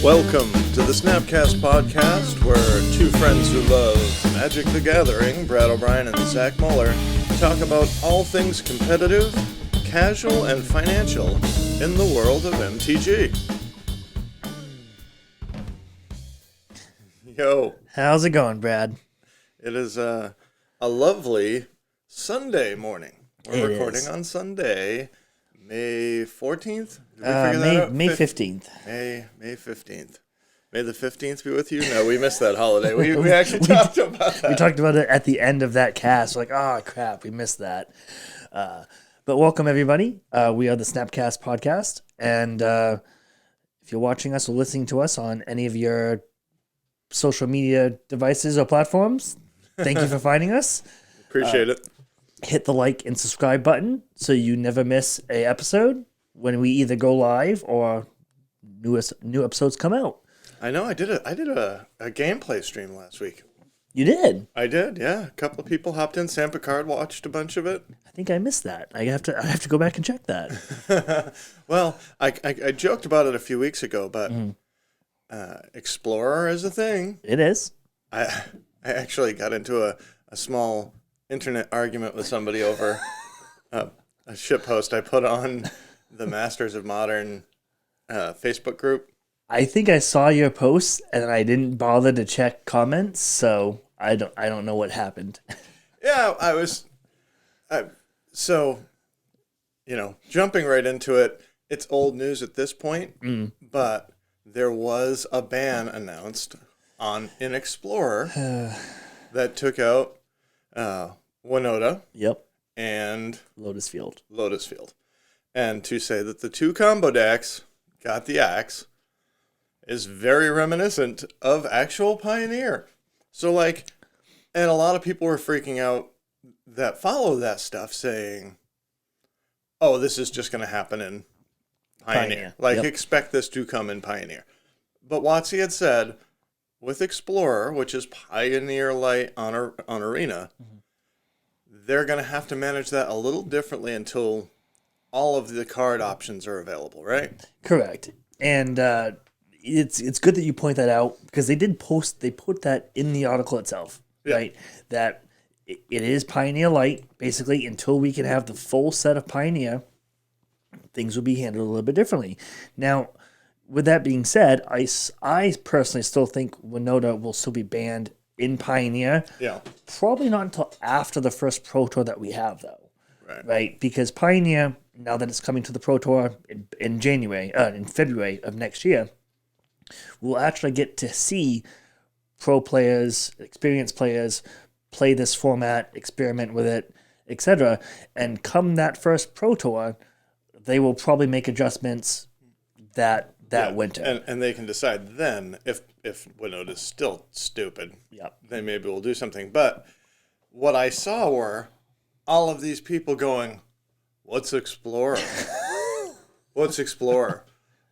Welcome to the SnapCast podcast, where two friends who love Magic the Gathering, Brad O'Brien and Zach Muller, talk about all things competitive, casual, and financial in the world of MTG. Yo. How's it going, Brad? It is a lovely Sunday morning. We're recording on Sunday, May 14th? Did we figure that out? May 15th. May 15th. May the 15th be with you? No, we missed that holiday. We actually talked about that. We talked about it at the end of that cast. Like, oh, crap, we missed that. But welcome, everybody. We are the SnapCast podcast. And if you're watching us or listening to us on any of your social media devices or platforms, thank you for finding us. Appreciate it. Hit the like and subscribe button so you never miss a episode when we either go live or new episodes come out. I know. I did a gameplay stream last week. You did? I did. Yeah, a couple of people hopped in. Sam Picard watched a bunch of it. I think I missed that. I have to go back and check that. Well, I joked about it a few weeks ago, but Explorer is a thing. It is. I actually got into a small internet argument with somebody over a shit post I put on the Masters of Modern Facebook group. I think I saw your post and I didn't bother to check comments, so I don't know what happened. Yeah, jumping right into it, it's old news at this point, but there was a ban announced in Explorer that took out Winota. Yep. And Lotus Field. And to say that the two combo decks got the axe is very reminiscent of actual Pioneer. So and a lot of people were freaking out that follow that stuff saying, oh, this is just going to happen in Pioneer. Expect this to come in Pioneer. But WotC had said, with Explorer, which is Pioneer Light on Arena, they're going to have to manage that a little differently until all of the card options are available, right? Correct. And it's good that you point that out because they put that in the article itself, right? That it is Pioneer Light, basically, until we can have the full set of Pioneer, things will be handled a little bit differently. Now, with that being said, I personally still think Winota will still be banned in Pioneer. Yeah. Probably not until after the first Pro Tour that we have, though. Right? Because Pioneer, now that it's coming to the Pro Tour in February of next year, we'll actually get to see pro players, experienced players, play this format, experiment with it, etc. And come that first Pro Tour, they will probably make adjustments that winter. And they can decide then if Winota is still stupid, then maybe we'll do something. But what I saw were all of these people going, what's Explorer? What's Explorer?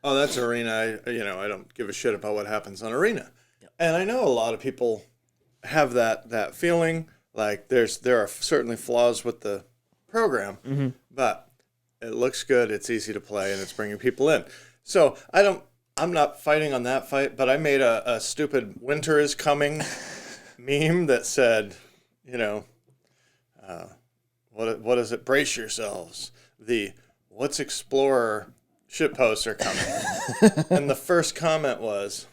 Oh, that's Arena. I don't give a shit about what happens on Arena. Yep. And I know a lot of people have that feeling. Like there are certainly flaws with the program, but it looks good, it's easy to play, and it's bringing people in. So I'm not fighting on that fight, but I made a stupid winter is coming meme that said, what is it? Brace yourselves. The what's Explorer shitposts are coming. And the first comment was,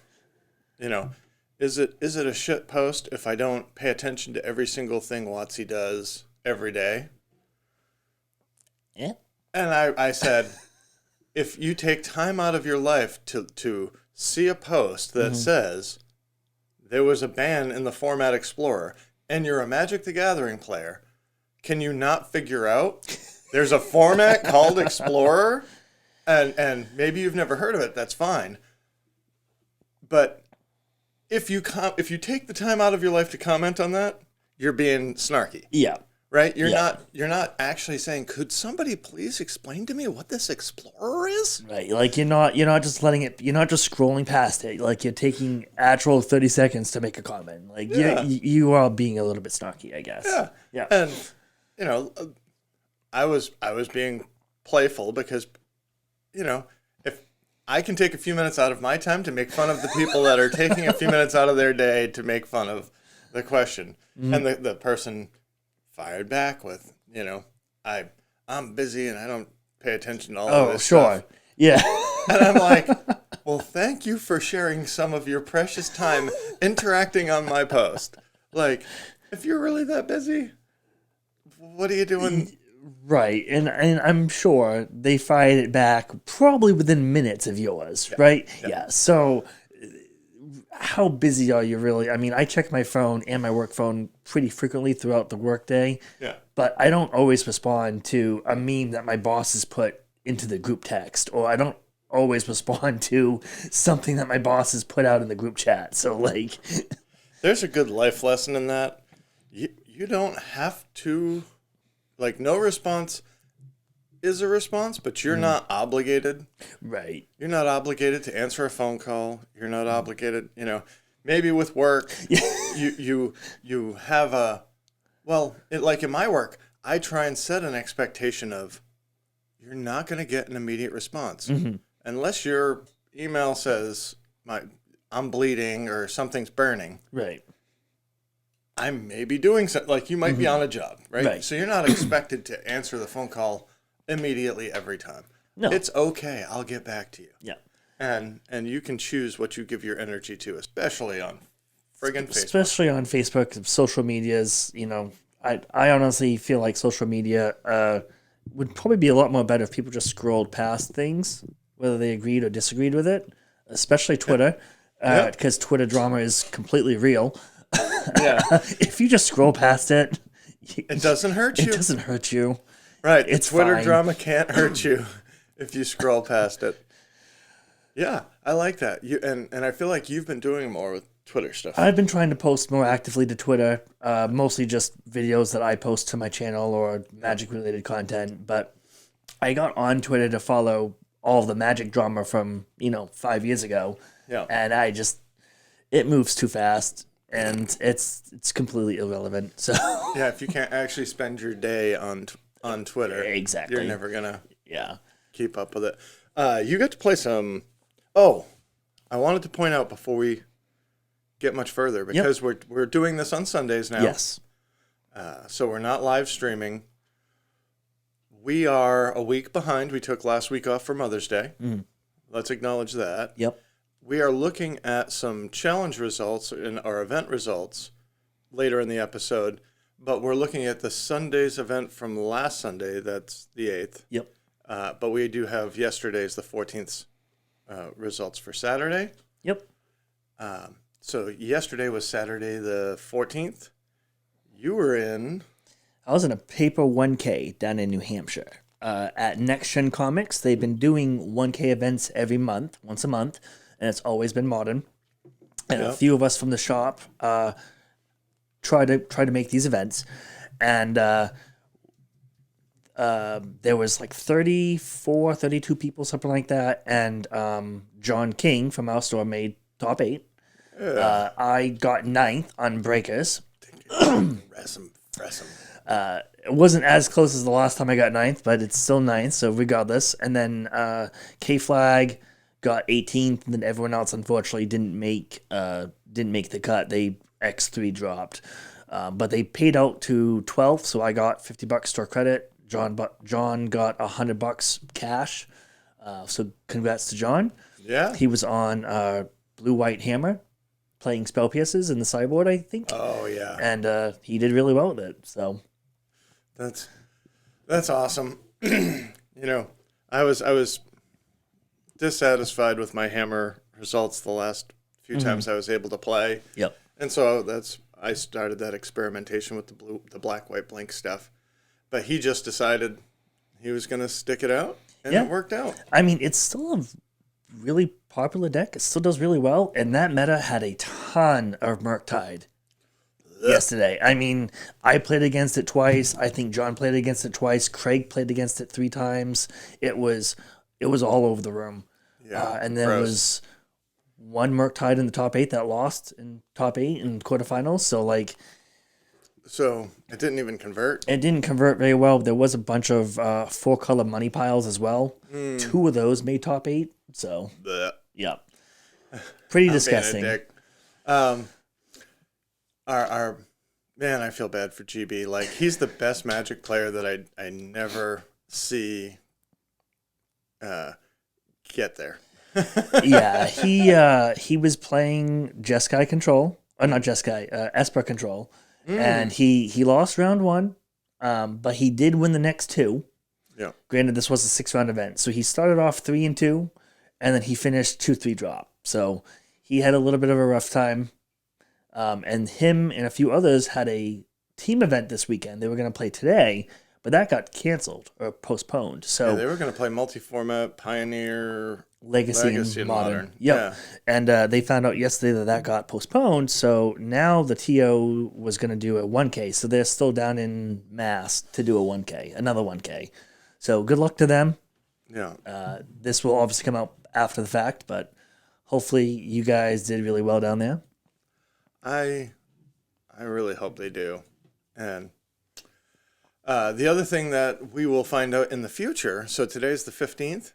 is it a shitpost if I don't pay attention to every single thing WotC does every day? Yeah. And I said, if you take time out of your life to see a post that says there was a ban in the format Explorer and you're a Magic the Gathering player, can you not figure out there's a format called Explorer? And maybe you've never heard of it, that's fine. But if you take the time out of your life to comment on that, you're being snarky. Yeah. Right? You're not actually saying, could somebody please explain to me what this Explorer is? Right. Like you're not just scrolling past it. Like you're taking actual 30 seconds to make a comment. Like you are being a little bit snarky, I guess. Yeah. Yeah. And I was being playful because if I can take a few minutes out of my time to make fun of the people that are taking a few minutes out of their day to make fun of the question. Mm-hmm. And the person fired back with, I'm busy and I don't pay attention to all of this stuff. Yeah. And I'm like, well, thank you for sharing some of your precious time interacting on my post. Like, if you're really that busy, what are you doing? Right. And I'm sure they fired it back probably within minutes of yours, right? Yeah. So how busy are you really? I mean, I check my phone and my work phone pretty frequently throughout the workday. Yeah. But I don't always respond to a meme that my boss has put into the group text, or I don't always respond to something that my boss has put out in the group chat. So, like, there's a good life lesson in that. You don't have to, like, no response is a response, but you're not obligated. Right. You're not obligated to answer a phone call. You're not obligated, maybe with work, you have like in my work, I try and set an expectation of you're not going to get an immediate response. Mm-hmm. Unless your email says, I'm bleeding or something's burning. Right. I may be doing something. Like, you might be on a job, right? So you're not expected to answer the phone call immediately every time. No. It's okay. I'll get back to you. Yeah. And you can choose what you give your energy to, especially on friggin' Facebook. Especially on Facebook, social medias, I honestly feel like social media would probably be a lot more better if people just scrolled past things, whether they agreed or disagreed with it, especially Twitter, because Twitter drama is completely real. Yeah. If you just scroll past it, it doesn't hurt you. It doesn't hurt you. Right. It's Twitter drama can't hurt you if you scroll past it. Yeah, I like that. And I feel like you've been doing more with Twitter stuff. I've been trying to post more actively to Twitter, mostly just videos that I post to my channel or Magic-related content. But I got on Twitter to follow all the Magic drama from, 5 years ago. Yeah. And it moves too fast. And it's completely irrelevant. So yeah, if you can't actually spend your day on Twitter, exactly, you're never gonna keep up with it. You get to play some. Oh, I wanted to point out before we get much further, because we're doing this on Sundays now. Yes. So we're not live streaming. We are a week behind. We took last week off for Mother's Day. Mm. Let's acknowledge that. Yep. We are looking at some challenge results in our event results later in the episode, but we're looking at the Sunday's event from last Sunday. That's the 8th. Yep. But we do have yesterday's, the 14th, results for Saturday. Yep. So yesterday was Saturday the 14th. You were in... I was in a paper 1K down in New Hampshire. At Next Gen Comics, they've been doing 1K events every month, once a month. And it's always been modern. And a few of us from the shop try to make these events. And there was like 34, 32 people, something like that. And John King from our store made top 8. Yeah. I got 9th on Breakers. It wasn't as close as the last time I got 9th, but it's still 9th, so regardless. And then K-Flag got 18th, and then everyone else unfortunately didn't make the cut. They X3 dropped, but they paid out to 12th, so I got $50 store credit. John got $100 cash. So congrats to John. Yeah, he was on Blue White Hammer, playing spell pierces in the sideboard, I think. Oh yeah, and he did really well with it. So that's awesome. I was dissatisfied with my hammer results the last few times I was able to play. Yep. And so I started that experimentation with the black white blink stuff. But he just decided he was going to stick it out, and it worked out. I mean, it's still a really popular deck. It still does really well, and that meta had a ton of Murktide yesterday. I mean, I played against it twice. I think John played against it twice. Craig played against it 3 times. It was all over the room. Yeah, and there was one Murktide in the top 8 that lost in top 8 in quarterfinals. So it didn't even convert? It didn't convert very well. There was a bunch of 4-color money piles as well. 2 of those made top 8. So, Blech. yeah. Pretty I'm disgusting. being a dick. Our man, I feel bad for GB. Like, he's the best Magic player that I never see get there. Yeah, he was playing Jeskai control, or not Jeskai, Esper control, and he lost round 1, but he did win the next 2. Yeah. Granted, this was a 6-round event, so he started off 3-2, and then he finished 2-3 drop. So he had a little bit of a rough time, and him and a few others had a team event this weekend. They were going to play today, but that got canceled or postponed. So Yeah, they were going to play multi-format, Pioneer, Legacy and Modern. Yep. Yeah. And they found out yesterday that got postponed. So now the TO was going to do a 1K. So they're still down in Mass to do a 1K, another 1K. So good luck to them. Yeah. This will obviously come out after the fact, but hopefully you guys did really well down there. I really hope they do. And the other thing that we will find out in the future, so today's the 15th.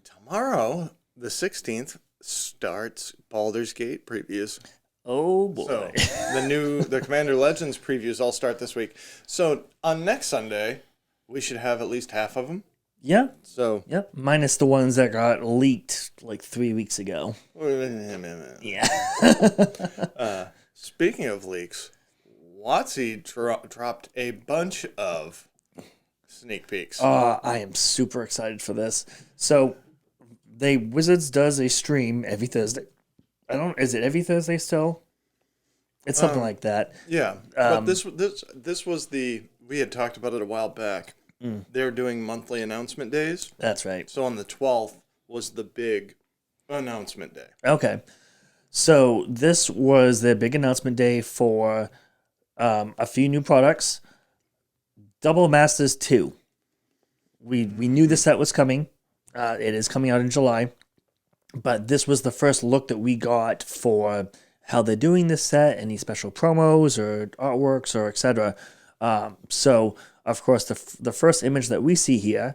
Tomorrow, the 16th, starts Baldur's Gate previews. Oh, boy. So the Commander Legends previews all start this week. So on next Sunday, we should have at least half of them. Yeah. So Yep. Minus the ones that got leaked like 3 weeks ago. Yeah. Speaking of leaks, WotC dropped a bunch of sneak peeks. I am super excited for this. So, Wizards does a stream every Thursday. Is it every Thursday still? It's something like that. Yeah, but this was we had talked about it a while back. They're doing monthly announcement days. That's right. So on the 12th was the big announcement day. Okay. So this was their big announcement day for a few new products. Double Masters 2. We knew the set was coming. It is coming out in July. But this was the first look that we got for how they're doing this set, any special promos or artworks or etc. So, of course, the first image that we see here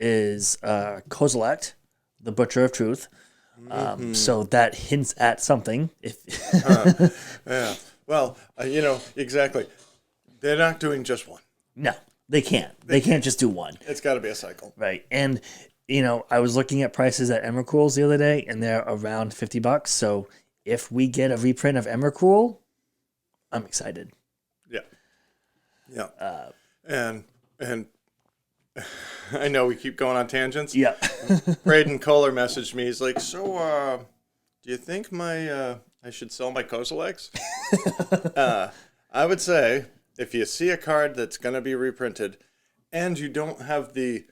is Kozilek, the Butcher of Truth. So that hints at something. Yeah. Well, exactly. They're not doing just one. No, they can't. They can't just do one. It's got to be a cycle. Right. And, I was looking at prices at Emrakul's the other day, and they're around $50. So if we get a reprint of Emrakul, I'm excited. Yeah. Yeah. And I know we keep going on tangents. Yeah. Braden Kohler messaged me. He's like, so, do you think I should sell my Kozileks? I would say, if you see a card that's going to be reprinted and you don't have the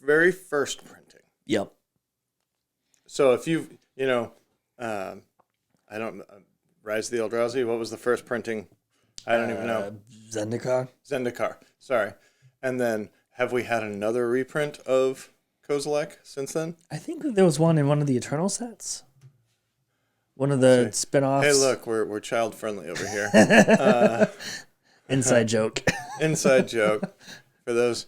very first printing. Yep. So if you've, I don't Rise of the Eldrazi, what was the first printing? I don't even know. Zendikar. Sorry. And then have we had another reprint of Kozilek since then? I think there was one in one of the Eternal sets. One of the spin-offs. Hey, look, we're child friendly over here. Inside joke. Inside joke for those.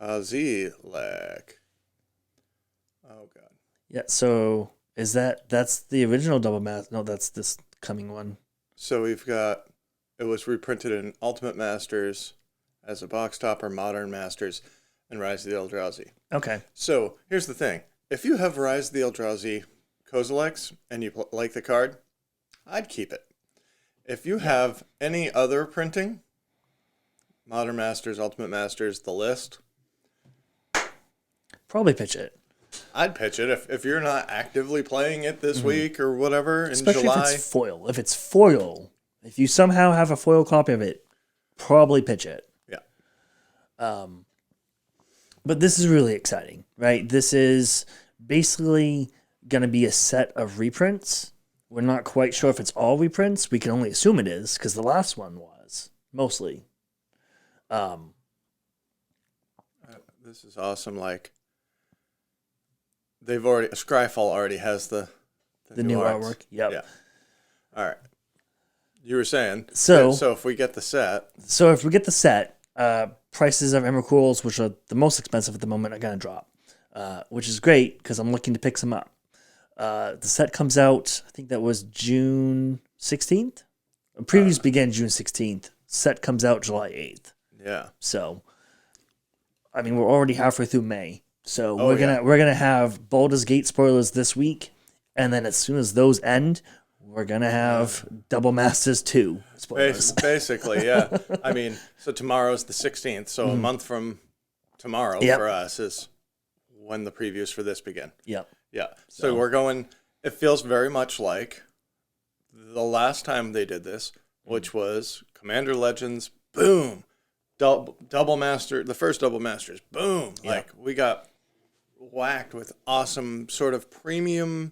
Kozilek. Oh God. Yeah. So that's the original Double Master? No, that's this coming one. So we've got. It was reprinted in Ultimate Masters as a box topper, Modern Masters, and Rise of the Eldrazi. Okay. So here's the thing. If you have Rise of the Eldrazi Kozileks and you like the card, I'd keep it. If you have any other printing, Modern Masters, Ultimate Masters, the list, probably pitch it. I'd pitch it if you're not actively playing it this week or whatever in Especially July. if it's foil. If you somehow have a foil copy of it, probably pitch it. Yeah. But this is really exciting, right? This is basically going to be a set of reprints. We're not quite sure if it's all reprints. We can only assume it is because the last one was mostly. This is awesome. Like Scryfall already has the new arts. artwork. Yep. Yeah. All right. You were saying so if we get the set. So if we get the set, prices of Emrakul's, which are the most expensive at the moment, are going to drop, which is great because I'm looking to pick some up. The set comes out, I think that was June 16th. Previews began June 16th. Set comes out July 8th. Yeah. So, I mean, we're already halfway through May. So we're gonna have Baldur's Gate spoilers this week, and then as soon as those end, we're gonna have Double Masters 2 spoilers. Basically, yeah. I mean, so tomorrow's the 16th, so a month from tomorrow for us is when the previews for this begin. Yep. Yeah. So we're going. It feels very much like the last time they did this, which was Commander Legends. Boom. Double Master. The first Double Masters. Boom. Yep. Like we got whacked with awesome sort of premium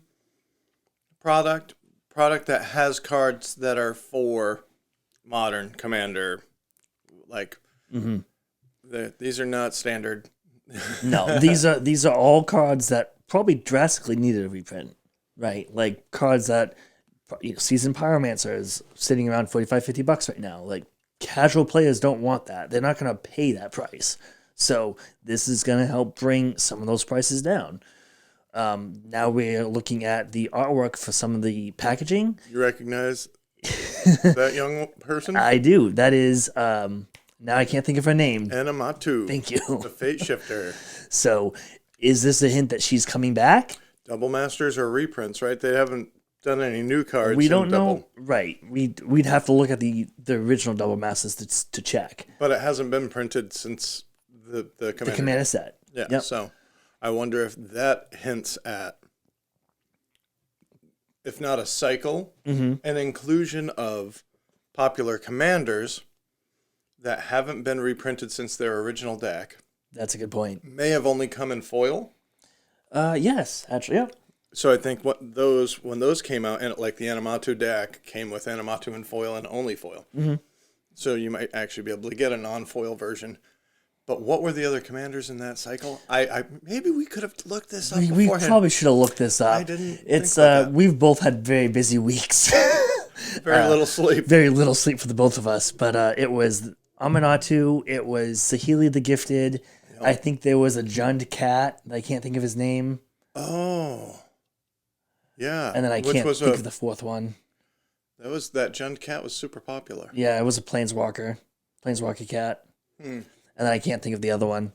product that has cards that are for modern Commander. Like these are not standard. No, these are all cards that probably drastically needed a reprint, right? Like cards that Seasoned Pyromancer is sitting around $45-$50 right now. Like casual players don't want that. They're not going to pay that price. So this is going to help bring some of those prices down. Now we're looking at the artwork for some of the packaging. You recognize that young person? I do. That is, now I can't think of her name. Anamatu. Thank you. The Fate Shifter. So is this a hint that she's coming back? Double Masters or reprints, right? They haven't done any new cards. We don't know. Right. We'd have to look at the original Double Masters to check. But it hasn't been printed since the Commander set. Yeah. Yep. So I wonder if that hints at, if not a cycle, an inclusion of popular commanders that haven't been reprinted since their original deck. That's a good point. May have only come in foil. Yes, actually, yeah. So I think when those came out, and like the Anamatu deck came with Anamatu in foil and only foil. So you might actually be able to get a non-foil version. But what were the other commanders in that cycle? I maybe we could have looked this up We beforehand. probably should have looked this up. I didn't. It's think about that. we've both had very busy weeks. Very little sleep. Very little sleep for the both of us. But it was Amanatu. It was Sahili the Gifted. Yep. I think there was a Jund Cat. I can't think of his name. Oh. Yeah. And then I can't think of the fourth one. That Jund Cat was super popular. Yeah, it was a Planeswalker cat. And then I can't think of the other one.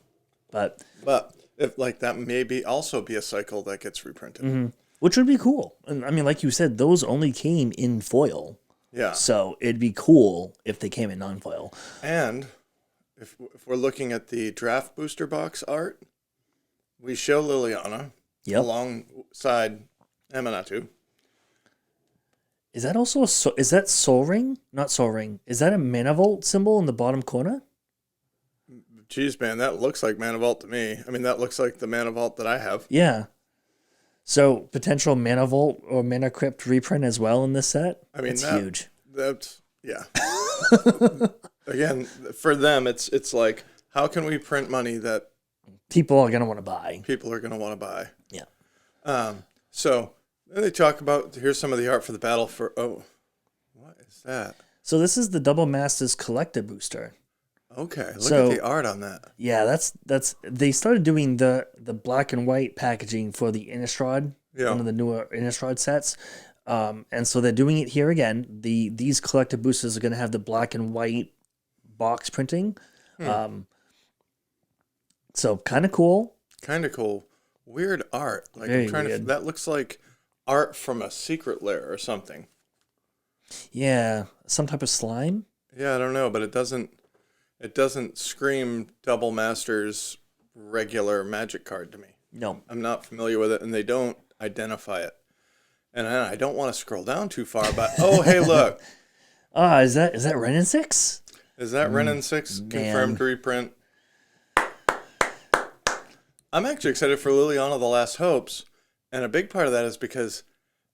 But if like that maybe also be a cycle that gets reprinted. Which would be cool. And I mean, like you said, those only came in foil. Yeah. So it'd be cool if they came in non-foil. And if we're looking at the draft booster box art, we show Liliana alongside Amanatu. Is that also is that Soul Ring? Not Soul Ring. Is that a Mana Vault symbol in the bottom corner? Jeez, man, that looks like Mana Vault to me. I mean, that looks like the Mana Vault that I have. Yeah. So potential Mana Vault or Mana Crypt reprint as well in this set. I mean, that's huge. That's yeah. Again, for them, it's like, how can we print money that people are gonna want to buy? People are gonna want to buy. Yeah. So then they talk about, here's some of the art for the battle for. Oh, what is that? So this is the Double Masters Collector Booster. Okay, look at the art on that. Yeah, that's they started doing the black and white packaging for the Innistrad, one of the newer Innistrad sets. And so they're doing it here again. These collector boosters are going to have the black and white box printing. So kind of cool. Kind of cool. Weird art. Like Very I'm trying weird. to. That looks like art from a secret lair or something. Yeah, some type of slime. Yeah, I don't know, but it doesn't. It doesn't scream Double Masters regular Magic card to me. No, I'm not familiar with it, and they don't identify it. And I don't want to scroll down too far, but oh, hey, look. Is that Ren and 6? Is that Ren and 6 confirmed reprint? I'm actually excited for Liliana the Last Hopes, and a big part of that is because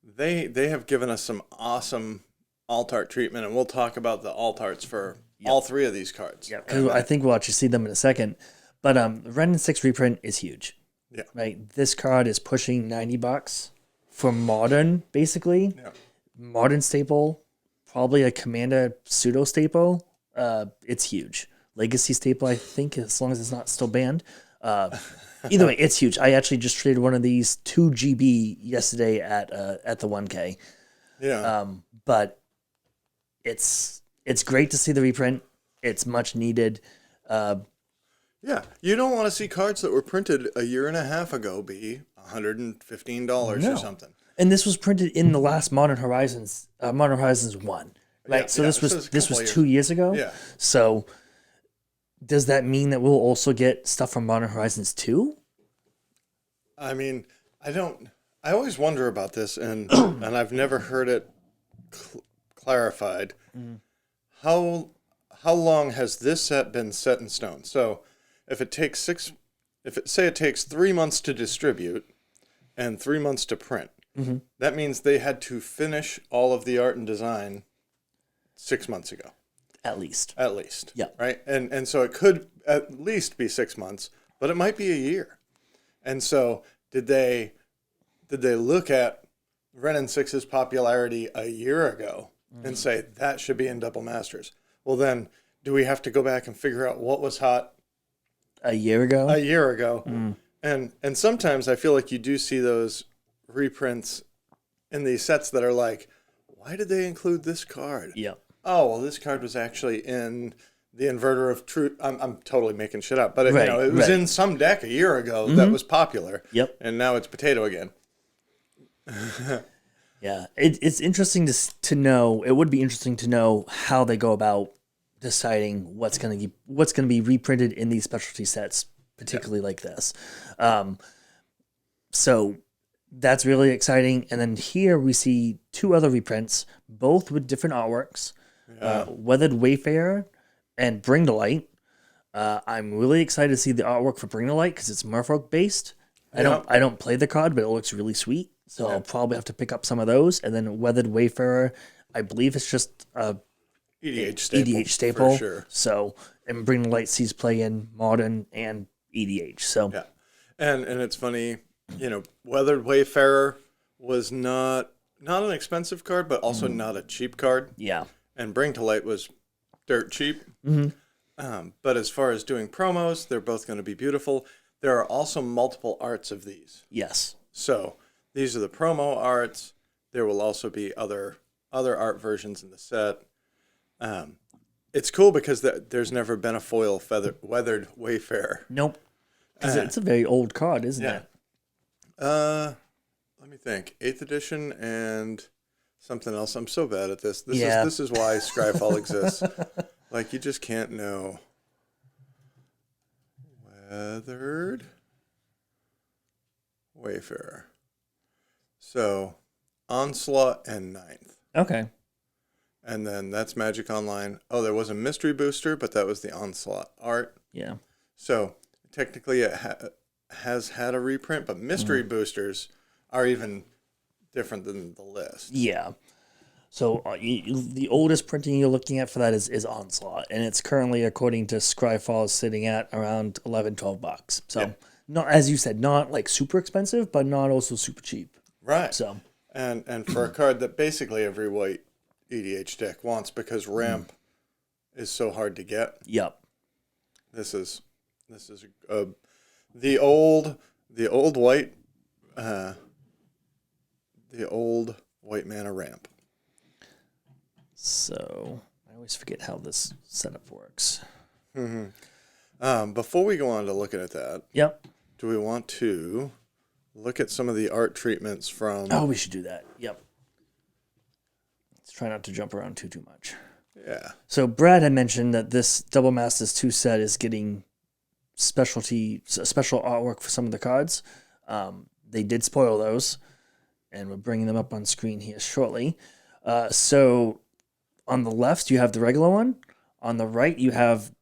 they have given us some awesome alt art treatment, and we'll talk about the alt arts for all three of these cards. Yeah, because I think we'll actually see them in a second. But Ren and 6 reprint is huge. Yeah. Right? This card is pushing $90 for modern, basically. Yeah. Modern staple, probably a Commander pseudo staple. It's huge. legacy staple, I think, as long as it's not still banned. Either way, it's huge. I actually just traded one of these 2 GB yesterday at the 1K. Yeah. But it's great to see the reprint. It's much needed. Yeah, you don't want to see cards that were printed a year and a half ago be $115 or something. And this was printed in the last Modern Horizons 1, right? Yeah, so yeah, this was 2 years ago. Yeah. So does that mean that we'll also get stuff from Modern Horizons 2? I mean, I always wonder about this, and and I've never heard it clarified. How long has this set been set in stone? So if it takes it takes 3 months to distribute and 3 months to print, that means they had to finish all of the art and design 6 months ago. At least. Yeah. Right? And so it could at least be 6 months, but it might be a year. And so did they look at Ren and 6's popularity a year ago and say that should be in Double Masters? Well, then do we have to go back and figure out what was hot a year ago? And sometimes I feel like you do see those reprints in these sets that are like, why did they include this card? Yeah. Oh, well, this card was actually in the Inverter of Truth. I'm totally making shit up, but it was in some deck a year ago that was popular. Yep. And now it's potato again. Yeah, it's interesting to know. It would be interesting to know how they go about deciding what's going to be reprinted in these specialty sets, particularly like this. So that's really exciting. And then here we see 2 other reprints, both with different artworks. Weathered Wayfarer and Bring to Light. I'm really excited to see the artwork for Bring to Light because it's Merfolk based. I don't play the card, but it looks really sweet. So I'll probably have to pick up some of those. And then Weathered Wayfarer, I believe it's just a EDH staple. For sure. So, and Bring to Light sees play in Modern and EDH. So yeah, and it's funny, Weathered Wayfarer was not an expensive card, but also not a cheap card. Yeah. And Bring to Light was dirt cheap. But as far as doing promos, they're both going to be beautiful. There are also multiple arts of these. Yes. So these are the promo arts. There will also be other art versions in the set. It's cool because there's never been a foil Weathered Wayfarer. Nope. Because it's a very old card, isn't it? Let me think. 8th edition and something else. I'm so bad at this. This is why Scryfall exists. Like, you just can't know. Weathered Wayfarer. So, Onslaught and 9th. Okay. And then that's Magic Online. Oh, there was a Mystery Booster, but that was the Onslaught art. Yeah. So, technically it has had a reprint, but Mystery Boosters are even different than the list. Yeah. So the oldest printing you're looking at for that is Onslaught, and it's currently, according to Scryfall, sitting at around $11-12. So not, as you said, not like super expensive, but not also super cheap. Right. So and for a card that basically every white EDH deck wants because ramp is so hard to get. Yep. This is the old white mana ramp. So I always forget how this setup works. Before we go on to looking at that, do we want to look at some of the art treatments from? Oh, we should do that. Yep. Let's try not to jump around too much. Yeah. So Brad had mentioned that this Double Masters 2 set is getting special artwork for some of the cards. They did spoil those, and we're bringing them up on screen here shortly. So on the left, you have the regular one. On the right, you have,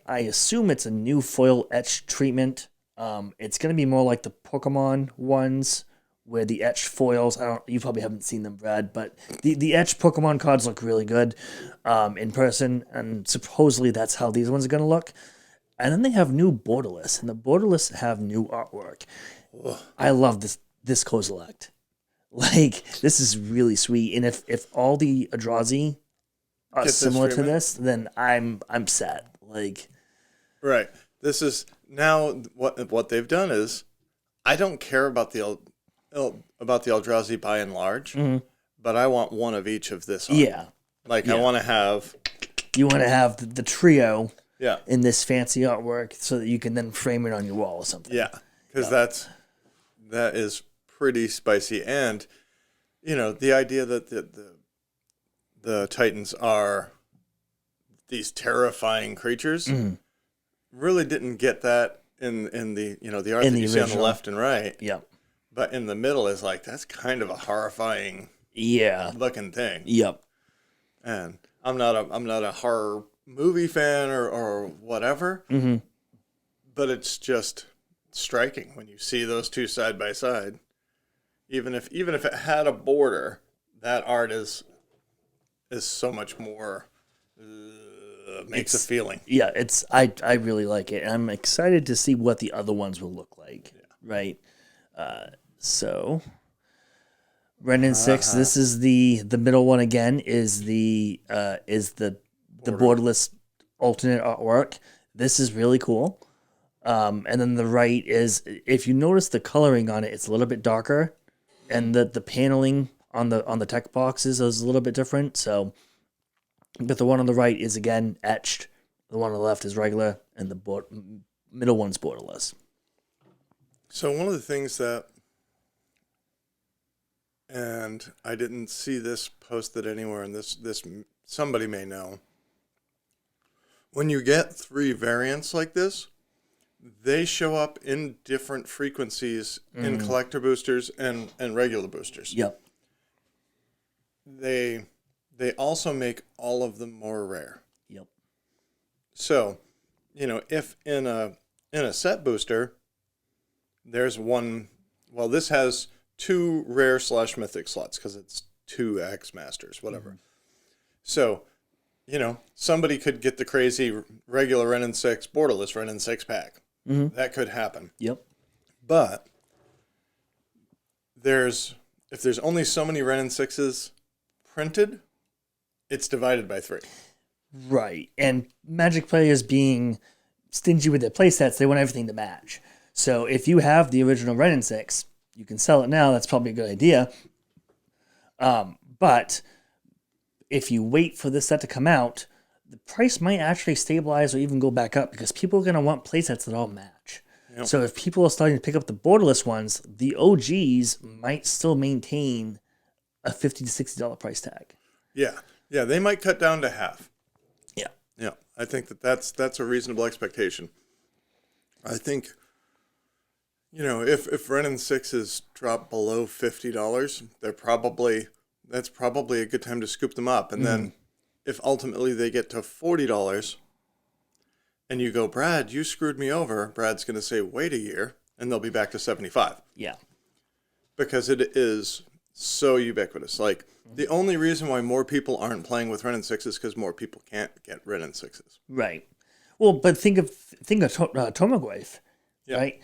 I assume it's a new foil etched treatment. It's going to be more like the Pokemon ones, where the etched foils, you probably haven't seen them, Brad, but the etched Pokemon cards look really good in person, and supposedly that's how these ones are going to look. And then they have new borderless, and the borderless have new artwork. Ugh. I love this co-select. Like, this is really sweet, and if all the Eldrazi are similar to this, then I'm set. Like, right. This is now what they've done is, I don't care about the Eldrazi by and large, but I want one of each of this art. yeah. Like, I want to have... You want to have the trio Yeah. in this fancy artwork so that you can then frame it on your wall or something. Yeah, because that is pretty spicy. And, you know, the idea that the Titans are these terrifying creatures really didn't get that in the, you know, the art that you see on the left and right. Yep. But in the middle is like, that's kind of a horrifying looking thing. Yep. And I'm not a horror movie fan or whatever, but it's just striking when you see those two side by side. Even if it had a border, that art is so much more makes a feeling. Yeah, I really like it. And I'm excited to see what the other ones will look like. Yeah. Right. So Renin 6, this is the middle one again, is the borderless alternate artwork. This is really cool. And then the right is, if you notice the coloring on it, it's a little bit darker, and the paneling on the tech boxes is a little bit different. So, but the one on the right is again etched. The one on the left is regular, and the middle one's borderless. So one of the things that, and I didn't see this posted anywhere, and this somebody may know. When you get 3 variants like this, they show up in different frequencies in collector boosters and regular boosters. Yep. They also make all of them more rare. Yep. So, you know, if in a set booster, there's one. Well, this has 2 rare / mythic slots because it's 2 X Masters, whatever. So, you know, somebody could get the crazy regular Renin 6, borderless Renin 6 pack. That could happen. Yep. But if there's only so many Renin 6s printed, it's divided by 3. Right. And Magic players being stingy with their play sets, they want everything to match. So if you have the original Renin 6, you can sell it now. That's probably a good idea. But if you wait for this set to come out, the price might actually stabilize or even go back up because people are going to want playsets that all match. Yep. So if people are starting to pick up the borderless ones, the OGs might still maintain a $50 to $60 price tag. Yeah. Yeah, they might cut down to half. Yeah. Yeah, I think that's a reasonable expectation. I think, you know, if Renin 6s drop below $50, that's probably a good time to scoop them up. And then if ultimately they get to $40 and you go, Brad, you screwed me over, Brad's going to say, wait a year, and they'll be back to $75. Yeah. Because it is so ubiquitous. Like, the only reason why more people aren't playing with Renin 6s is because more people can't get Renin 6s. Right. Well, but think of Tormoglyph, right?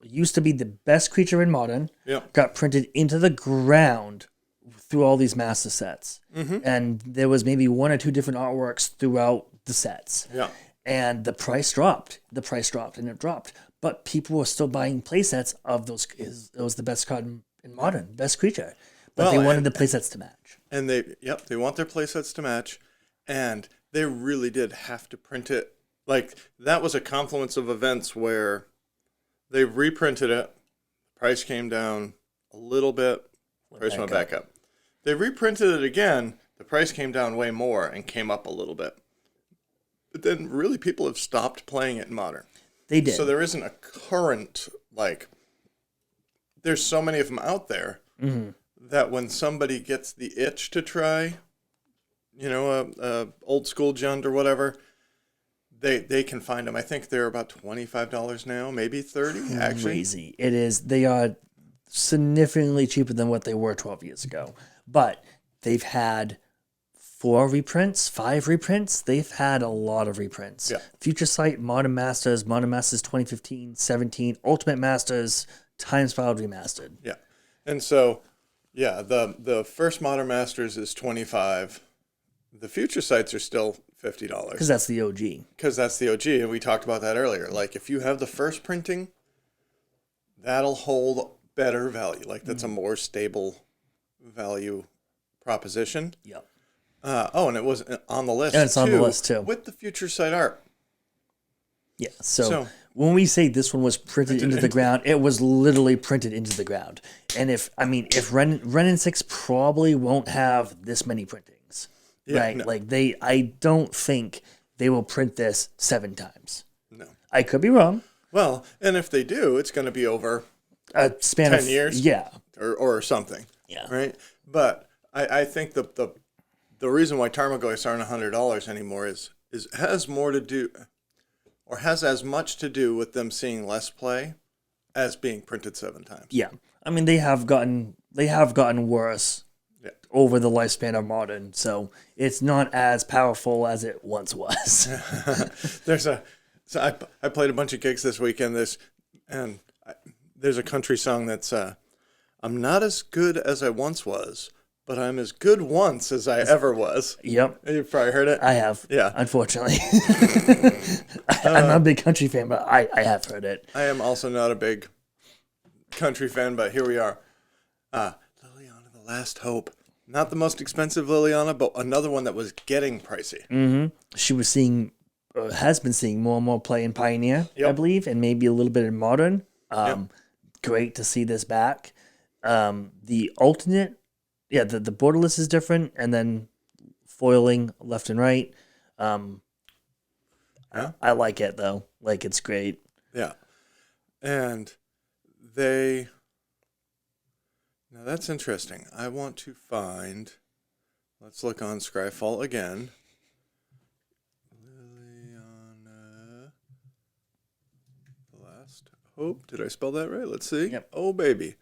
It used to be the best creature in Modern. Yeah. Got printed into the ground through all these master sets. And there was maybe 1 or 2 different artworks throughout the sets. Yeah. And the price dropped. And it dropped. But people were still buying play sets of those. It was the best card in Modern, best creature. But they wanted the play sets to match. And they want their play sets to match. And they really did have to print it. Like, that was a confluence of events where they reprinted it, price came down a little bit, price went back up. They reprinted it again, the price came down way more and came up a little bit. But then really people have stopped playing it in Modern. They did. So there isn't a current, like, there's so many of them out there that when somebody gets the itch to try, you know, a old school Jund or whatever, they can find them. I think they're about $25 now, maybe $30 actually. Crazy. It is. They are significantly cheaper than what they were 12 years ago. But they've had 4 reprints, 5 reprints. They've had a lot of reprints. Yeah. Future Sight, Modern Masters 2015, 17, Ultimate Masters, Time Spiral Remastered. Yeah. And so, yeah, the first Modern Masters is $25. The Future Sights are still $50. Because that's the OG. Because that's the OG, and we talked about that earlier. Like, if you have the first printing, that'll hold better value. Like, that's a more stable value proposition. Yep. And it was on the list. And it's on the list, too. With the Future Sight art. Yeah, so when we say this one was printed into the ground, it was literally printed into the ground. And if Ren 6 probably won't have this many printings, right? No. Like I don't think they will print this 7 times. No. I could be wrong. Well, and if they do, it's going to be over a span 10 of years. Yeah. Or something. Yeah. Right? But I think the reason why Tarmogoyfs aren't $100 anymore is has more to do, or has as much to do with them seeing less play as being printed 7 times. Yeah. I mean, they have gotten worse over the lifespan of Modern, so it's not as powerful as it once was. I played a bunch of gigs this weekend. There's a country song that's I'm not as good as I once was, but I'm as good once as I ever was. Yep. You've probably heard it. I have. Yeah. Unfortunately. I'm not a big country fan, but I have heard it. I am also not a big country fan, but here we are. Liliana, the Last Hope. Not the most expensive Liliana, but another one that was getting pricey. Mm-hmm. She was has been seeing more and more play in Pioneer, I believe, and maybe a little bit in Modern. Great to see this back. The alternate, the borderless is different, and then foiling left and right. I like it though. Like, it's great. Yeah. And now that's interesting. I want to find, let's look on Scryfall again. Liliana, the Last Hope. Did I spell that right? Let's see. Yep. Oh, baby.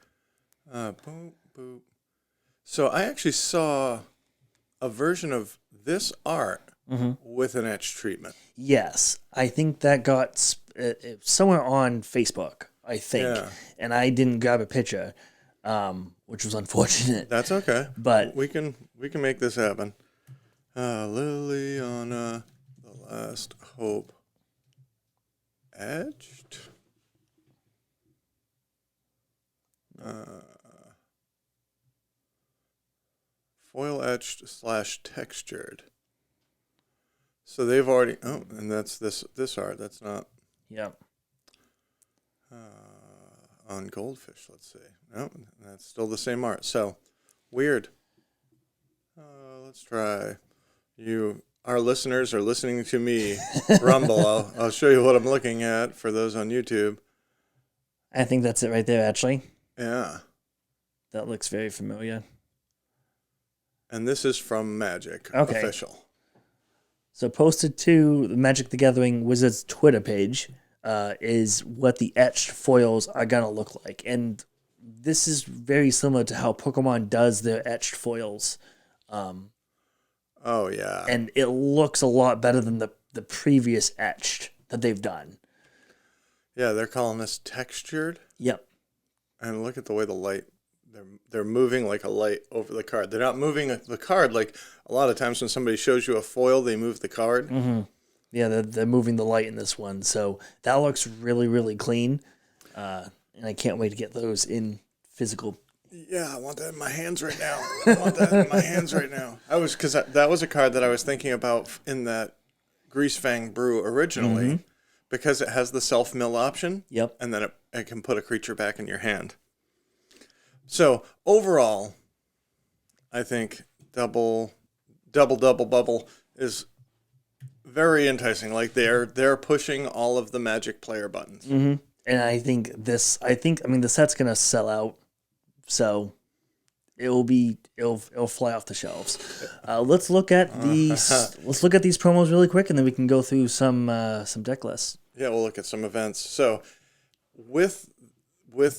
Boop, boop. So I actually saw a version of this art with an etched treatment. Yes. I think that got somewhere on Facebook, I think. Yeah. And I didn't grab a picture, which was unfortunate. That's okay. But we can make this happen. Liliana, the Last Hope, etched. Foil etched / textured. So they've already. Oh, and that's this art. That's not. Yep. On Goldfish, let's see. No, that's still the same art. So weird. Let's try. Our listeners are listening to me rumble. I'll show you what I'm looking at for those on YouTube. I think that's it right there, actually. Yeah. That looks very familiar. And this is from Magic Official. So posted to the Magic the Gathering Wizards Twitter page is what the etched foils are going to look like. And this is very similar to how Pokemon does their etched foils. Oh, yeah. And it looks a lot better than the previous etched that they've done. Yeah, they're calling this textured. Yep. And look at the way the light, they're moving like a light over the card. They're not moving the card like a lot of times when somebody shows you a foil, they move the card. Mm-hmm. Yeah, they're moving the light in this one. So that looks really, really clean. And I can't wait to get those in physical. Yeah, I want that in my hands right now. Because that was a card that I was thinking about in that Grease Fang brew originally, because it has the self-mill option. Yep. And then it can put a creature back in your hand. So overall, I think double bubble is very enticing. Like they're pushing all of the Magic player buttons. Mm-hmm. And I think the set's gonna sell out, so it'll fly off the shelves. Let's look at these. Let's look at these promos really quick, and then we can go through some deck lists. Yeah, we'll look at some events. So with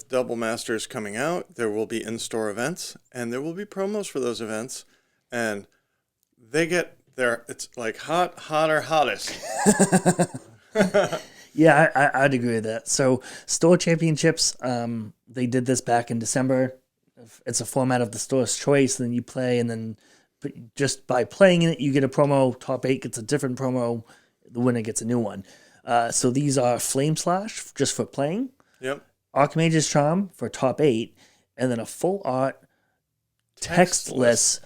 Double Masters coming out, there will be in-store events, and there will be promos for those events, and they get it's like hotter, hottest. Yeah, I'd agree with that. So store championships, they did this back in December. It's a format of the store's choice, then you play, and then just by playing in it, you get a promo. Top 8 gets a different promo. The winner gets a new one. So these are Flame Slash just for playing. Yep. Archmage's Charm for top 8, and then a full art textless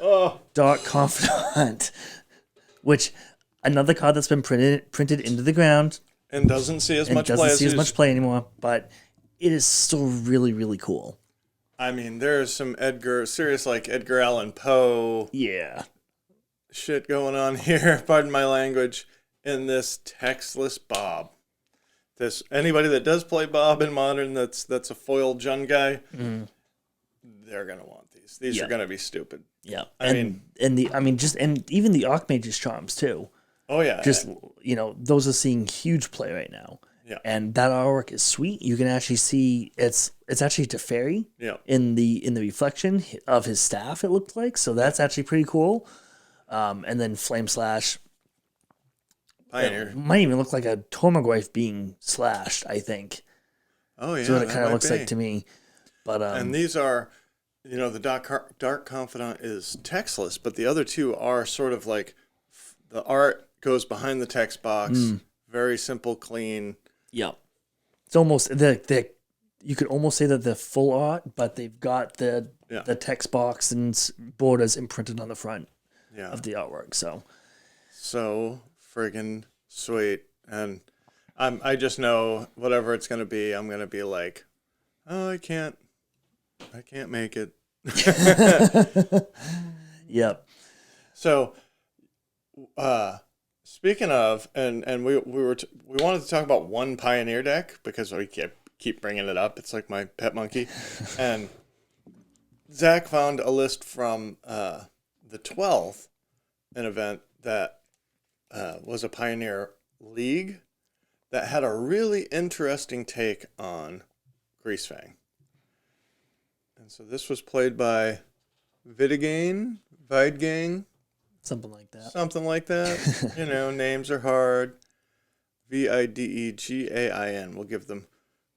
Dark Confidant, which another card that's been printed into the ground and doesn't see as much play anymore, but it is still really, really cool. I mean, there's some Edgar Allan Poe shit going on here, pardon my language, in this textless Bob. Anybody that does play Bob in Modern that's a foiled Jun guy, they're gonna want these. These are gonna be stupid. Yeah. Even the Archmage's Charms too. Oh yeah. Those are seeing huge play right now. Yeah. And that artwork is sweet. You can actually see it's actually Teferi in the reflection of his staff, it looked like. So that's actually pretty cool. And then Flame Slash. Pioneer. It might even look like a Tormagrife being slashed, I think. Oh, yeah. That's what it kind of looks like to me. But and these are, the Dark Confidant is textless, but the other two are sort of like the art goes behind the text box. Very simple, clean. Yeah. It's almost, you could almost say that they're full art, but they've got the text box and borders imprinted on the front of the artwork. So friggin' sweet. And I just know whatever it's gonna be, I'm gonna be like, oh, I can't make it. Yep. So speaking of, and we wanted to talk about one Pioneer deck because we keep bringing it up. It's like my pet monkey. And Zach found a list from the 12th, an event that was a Pioneer League that had a really interesting take on Greasefang. And so this was played by Vidgain. Something like that. Names are hard. Videgain. We'll give them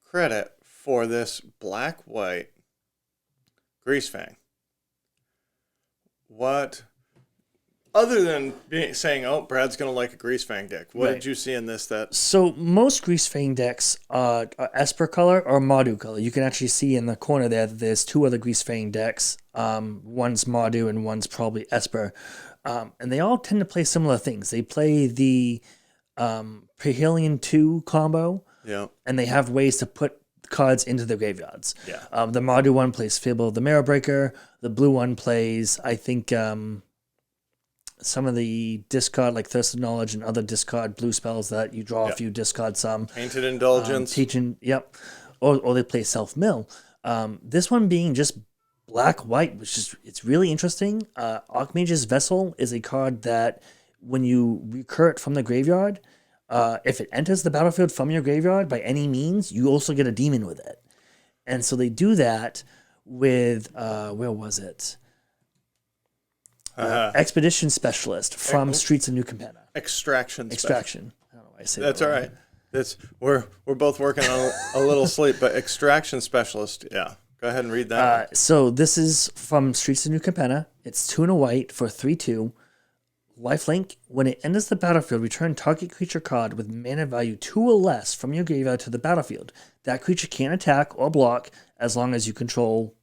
credit for this black-white Greasefang. What... Other than saying, oh, Brad's going to like a Greasefang deck, what did you see in this? So most Greasefang decks are Esper color or Mardu color. You can actually see in the corner there that there's two other Greasefang decks. One's Mardu and one's probably Esper. And they all tend to play similar things. They play the Perihelion 2 combo. Yeah. And they have ways to put cards into the graveyards. Yeah. The Mardu one plays Fibble the Mirror Breaker. The blue one plays, I think... some of the discard, like Thirst of Knowledge and other discard blue spells that you draw a few, discard some. Tainted Indulgence. Or they play Self-Mill. This one being just black-white, it's really interesting. Archmage's Vessel is a card that when you recur it from the graveyard, if it enters the battlefield from your graveyard by any means, you also get a demon with it. And so they do that with, where was it? Expedition Specialist from Streets of New Capenna. Extraction. I don't know why I say That's that. That's all right. We're both working on a little sleep, but Extraction Specialist, yeah. Go ahead and read that. So this is from Streets of New Capenna. It's 2 and a white for 3/2. Lifelink. When it enters the battlefield, return target creature card with mana value 2 or less from your graveyard to the battlefield. That creature can't attack or block as long as you control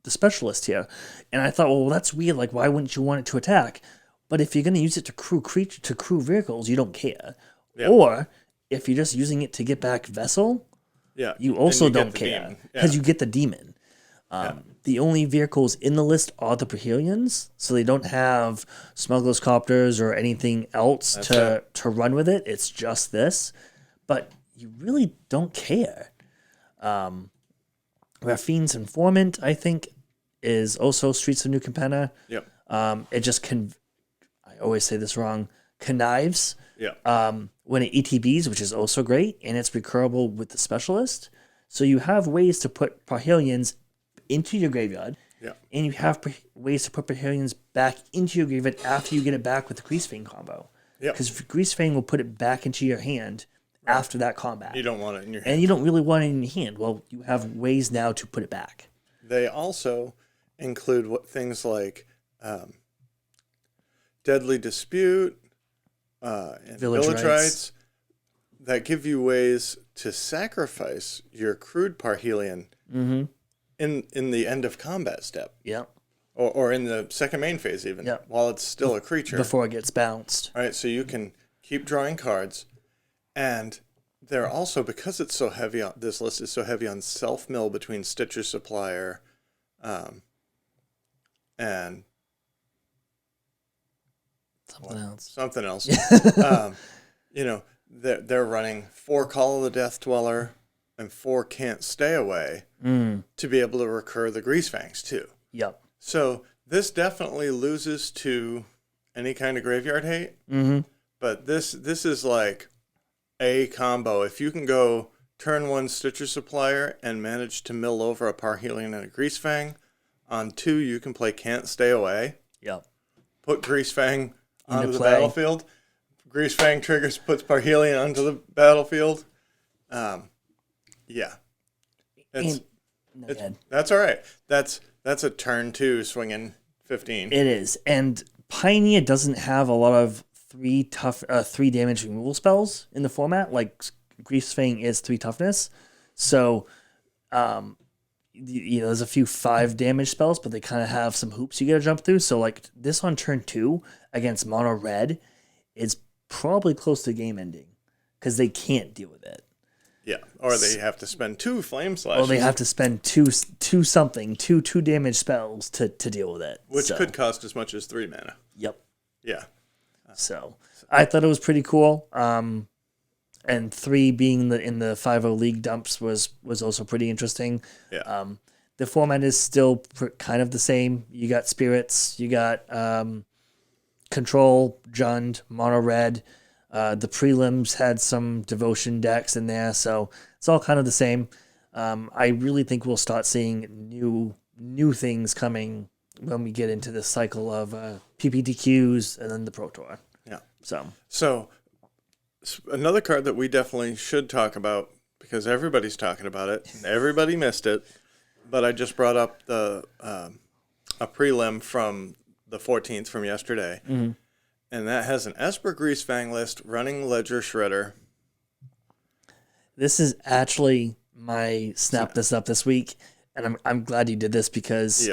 the specialist here. And I thought, well, that's weird. Like, why wouldn't you want it to attack? But if you're going to use it to crew vehicles, you don't care. Yeah. Or if you're just using it to get back Vessel, you also don't care because you get the demon. The only vehicles in the list are the Perihelions, so they don't have Smuggler's Copters or anything else to run with it. It's just this. But you really don't care. Raffine's Informant, I think, is also Streets of New Capenna. Yep. It just I always say this wrong, connives. Yeah. When it ETBs, which is also great, and it's recurable with the specialist. So you have ways to put Perihelions into your graveyard. Yeah. And you have ways to put Perihelions back into your graveyard after you get it back with the Greasefang combo. Yeah. Because Greasefang will put it back into your hand after that combat. You don't want it in your hand. And you don't really want it in your hand. Well, you have ways now to put it back. They also include things like Deadly Dispute, and Village Rites that give you ways to sacrifice your crude parhelion in the end of combat step. Yeah. Or in the second main phase even, while it's still a creature. Before it gets bounced. All right, so you can keep drawing cards, and they're also, because it's so heavy on, this list is so heavy on self-mill between Stitcher Supplier and something else. You know, they're running 4 Call of the Death Dweller and 4 Can't Stay Away to be able to recur the Grease Fangs too. Yep. So this definitely loses to any kind of graveyard hate, but this is like a combo. If you can go turn 1 Stitcher Supplier and manage to mill over a Parhelion and a Grease Fang, on 2 you can play Can't Stay Away. Yep. Put Grease Fang onto the battlefield. Grease Fang triggers, puts Parhelion onto the battlefield. Yeah. That's all right. That's a turn 2 swinging 15. It is. And Pioneer doesn't have a lot of 3 damage removal spells in the format. Like Grease Fang is 3 toughness. So, there's a few 5 damage spells, but they kind of have some hoops you got to jump through. So, like, this on turn 2 against mono red is probably close to game ending because they can't deal with it. Yeah, or they have to spend 2 flame slashes. Or they have to spend two damage spells to deal with it. Which could cost as much as 3 mana. Yep. Yeah. So I thought it was pretty cool. And 3 being in the 5-0 league dumps was also pretty interesting. Yeah. The format is still kind of the same. You got spirits, you got control, Jund, mono red. The prelims had some devotion decks in there, so it's all kind of the same. I really think we'll start seeing new things coming when we get into this cycle of PPTQs and then the Pro Tour. Yeah. So another card that we definitely should talk about, because everybody's talking about it, and everybody missed it, but I just brought up a prelim from the 14th from yesterday. Mm-hmm. And that has an Esper Grease Fang list running Ledger Shredder. This is actually my snap this up this week, and I'm glad you did this because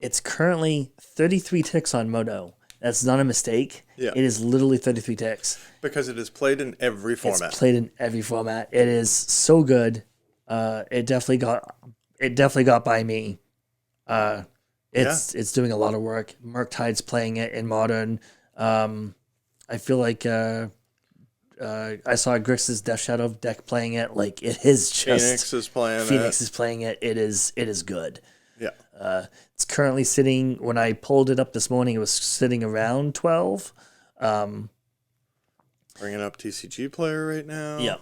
it's currently 33 ticks on Moto. That's not a mistake. Yeah. It is literally 33 ticks. Because it is played in every format. It's played in every format. It is so good. It definitely got by me. It's doing a lot of work. Murktide's playing it in Modern. I feel like I saw Grix's Death Shadow deck playing it. Like, it is just... Phoenix is playing it. It is good. Yeah. It's currently sitting... When I pulled it up this morning, it was sitting around 12. Bringing up TCG Player right now. Yeah.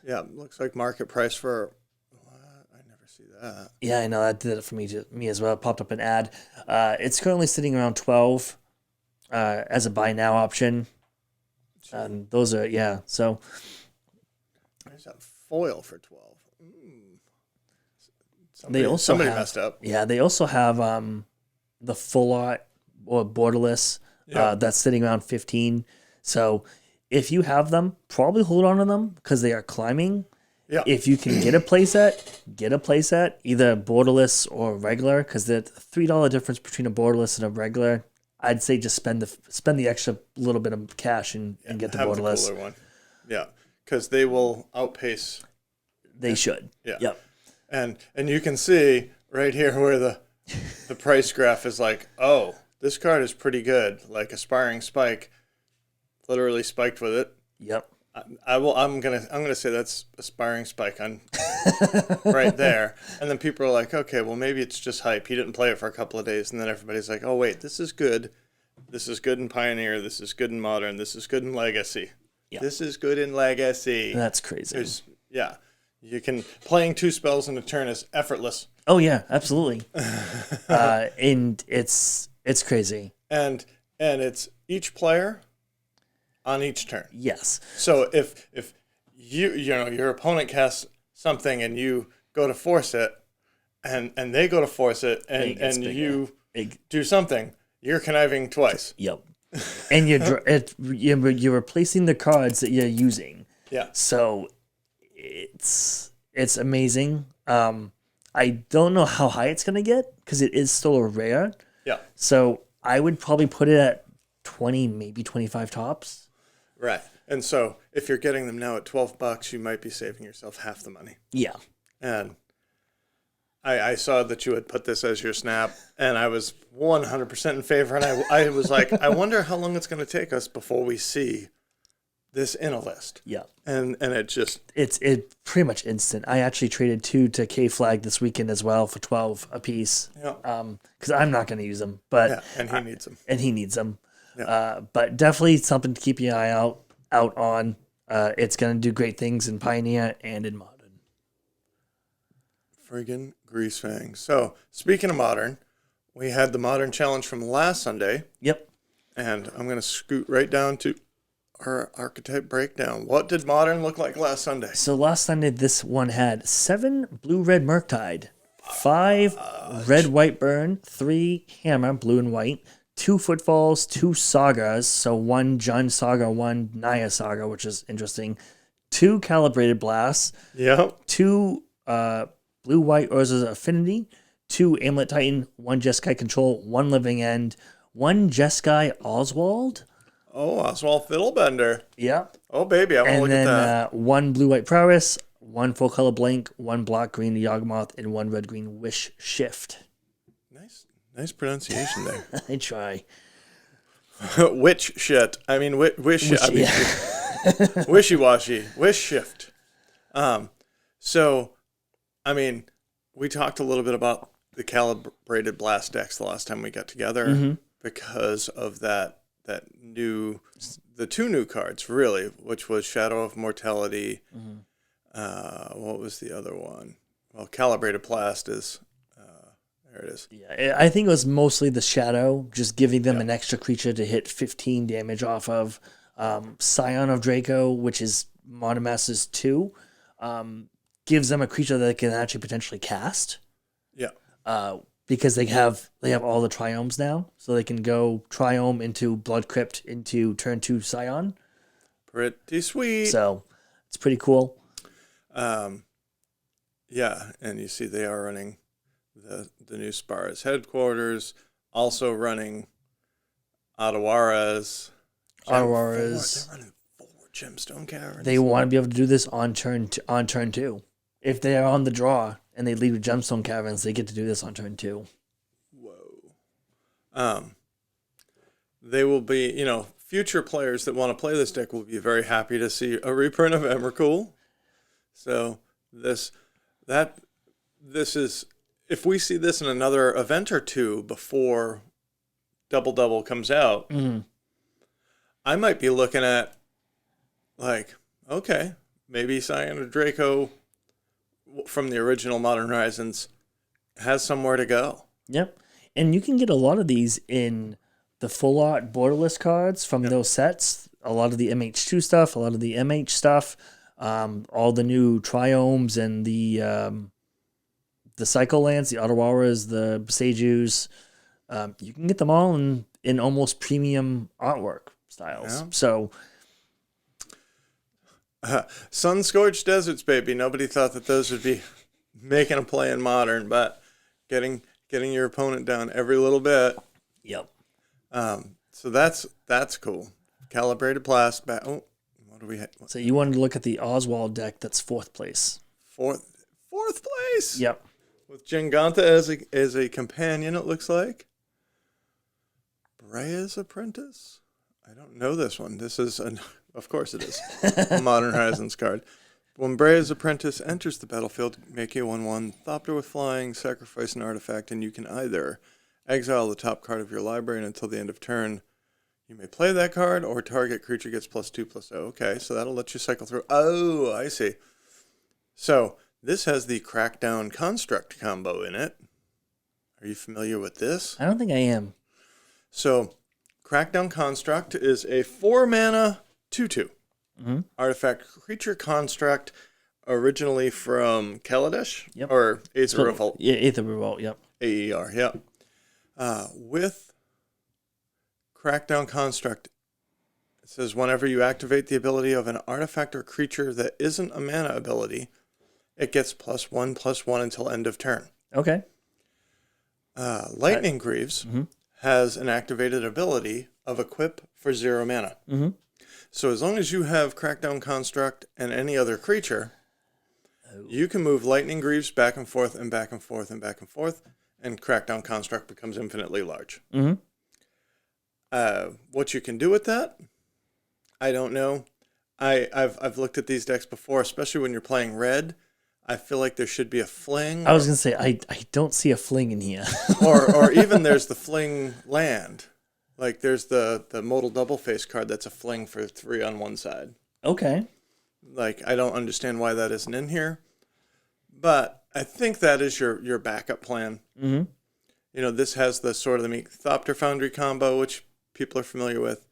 Yeah, looks like market price for... Yeah, I know. That did it for me as well. It popped up an ad. It's currently sitting around 12 as a buy now option. Those are, so. There's a foil for 12. Somebody messed up. Yeah, they also have the full art or borderless that's sitting around 15. So if you have them, probably hold on to them because they are climbing. Yeah. If you can get a playset, either borderless or regular, because the $3 difference between a borderless and a regular, I'd say just spend the extra little bit of cash and get the borderless. The cooler one. Yeah, because they will outpace. They should. Yeah. Yep. And you can see right here where the price graph is like, oh, this card is pretty good. Like Aspiring Spike, literally spiked with it. Yep. I'm gonna say that's Aspiring Spike on right there, and then people are like, okay, well maybe it's just hype. He didn't play it for a couple of days, and then everybody's like, oh wait, this is good. This is good in Pioneer. This is good in Modern. This is good in Legacy. Yeah. This is good in Legacy. That's crazy. You can playing 2 spells in a turn is effortless. Oh yeah, absolutely. And it's crazy. And it's each player on each turn. Yes. So if your opponent casts something and you go to force it, and they go to force it, and you do something, You're conniving twice. Yep. And you're replacing the cards that you're using. Yeah. So it's amazing. I don't know how high it's gonna get because it is still a rare. Yeah. So I would probably put it at 20, maybe 25 tops. Right. And so if you're getting them now at $12, you might be saving yourself half the money. Yeah. And I saw that you had put this as your snap, and I was 100% in favor. And I was like, I wonder how long it's going to take us before we see this in a list. Yeah. And it just... It's pretty much instant. I actually traded 2 to K-Flag this weekend as well for 12 a piece. Yeah. Because I'm not going to use them. But yeah, and he needs them. And he needs them. Yeah. But definitely something to keep your eye out on. It's going to do great things in Pioneer and in Modern. Friggin' grease fang. So, speaking of Modern, we had the Modern Challenge from last Sunday. Yep. And I'm going to scoot right down to our archetype breakdown. What did Modern look like last Sunday? So last Sunday, this one had 7 blue-red Murktide, 5 red-white burn, 3 hammer, blue and white, 2 footfalls, 2 sagas, so 1 Jun saga, 1 Naya saga, which is interesting, 2 calibrated blasts, Yep. 2 blue-white Urza's Affinity, 2 Amulet Titan, 1 Jeskai Control, 1 Living End, 1 Jeskai Oswald. Oh, Oswald Fiddlebender. Yeah. Oh, baby, I want to look at that. 1 blue-white Prowess, 1 full-color Blink, 1 black-green Yawgmoth, and 1 red-green Wish Shift. Nice pronunciation there. I try. Witch shit. I mean, wish. I mean, Yeah. wishy-washy. Wish shift. So, I mean, we talked a little bit about the calibrated blast decks the last time we got together because of the 2 new cards, really, which was Shadow of Mortality. What was the other one? Well, calibrated blast is... there it is. Yeah, I think it was mostly the Shadow, just giving them an extra creature to hit 15 damage off of. Scion of Draco, which is Modern Masters 2, gives them a creature that they can actually potentially cast. Yeah. Because they have all the Triomes now, so they can go Triome into Blood Crypt into turn 2 Scion. Pretty sweet. So it's pretty cool. Yeah, and you see they are running the new Spars headquarters, also running Ottawaras. They're running 4 Gemstone Caverns. They want to be able to do this on turn 2. If they are on the draw and they lead with Gemstone Caverns, they get to do this on turn 2. Whoa. They will be, future players that want to play this deck will be very happy to see a reprint of Emrakul. So this is, if we see this in another event or 2 before Double comes out, I might be looking at, like, okay, maybe Scion of Draco from the original Modern Horizons has somewhere to go. Yep. And you can get a lot of these in the full art borderless cards from those sets. A lot of the MH2 stuff, a lot of the MH stuff, all the new Triomes and the Cycle Lands, the Ottawaras, the Besejus. You can get them all in almost premium artwork styles. Yeah. So Sun-scorched deserts, baby. Nobody thought that those would be making a play in Modern, but getting your opponent down every little bit. Yep. So that's cool. Calibrated blast. What do we have? So you wanted to look at the Oswald deck that's 4th place. Fourth place. Yep. With Jinganta as a companion, it looks like. Brea's Apprentice? I don't know this one. This is of course it is. A Modern Horizons card. When Brea's Apprentice enters the battlefield, make a 1/1 Thopter with flying, sacrifice an artifact, and you can either exile the top card of your library, and until the end of turn, you may play that card, or target creature gets +2/+0. Okay, so that'll let you cycle through. Oh, I see. So this has the Crackdown Construct combo in it. Are you familiar with this? I don't think I am. So Crackdown Construct is a 4-mana 2/2 artifact creature construct, originally from Kaladesh. Yep. Or Aether Revolt. Yeah, Aether Revolt, yep. AER, yeah. With Crackdown construct. It says whenever you activate the ability of an artifact or creature that isn't a mana ability, it gets +1/+1 until end of turn. Okay. Lightning Greaves has an activated ability of equip for 0 mana. Mm-hmm. So as long as you have Crackdown construct and any other creature, you can move Lightning Greaves back and forth and back and forth and back and forth, and Crackdown construct becomes infinitely large. Mm-hmm. What you can do with that, I don't know. I've looked at these decks before, especially when you're playing red. I feel like there should be a fling. I was gonna say I don't see a fling in here. or even there's the fling land. Like there's the modal double face card that's a fling for 3 on one side. Okay. Like I don't understand why that isn't in here. But I think that is your backup plan. Mm-hmm. You know, this has the Sword of the Meek Thopter Foundry combo, which people are familiar with.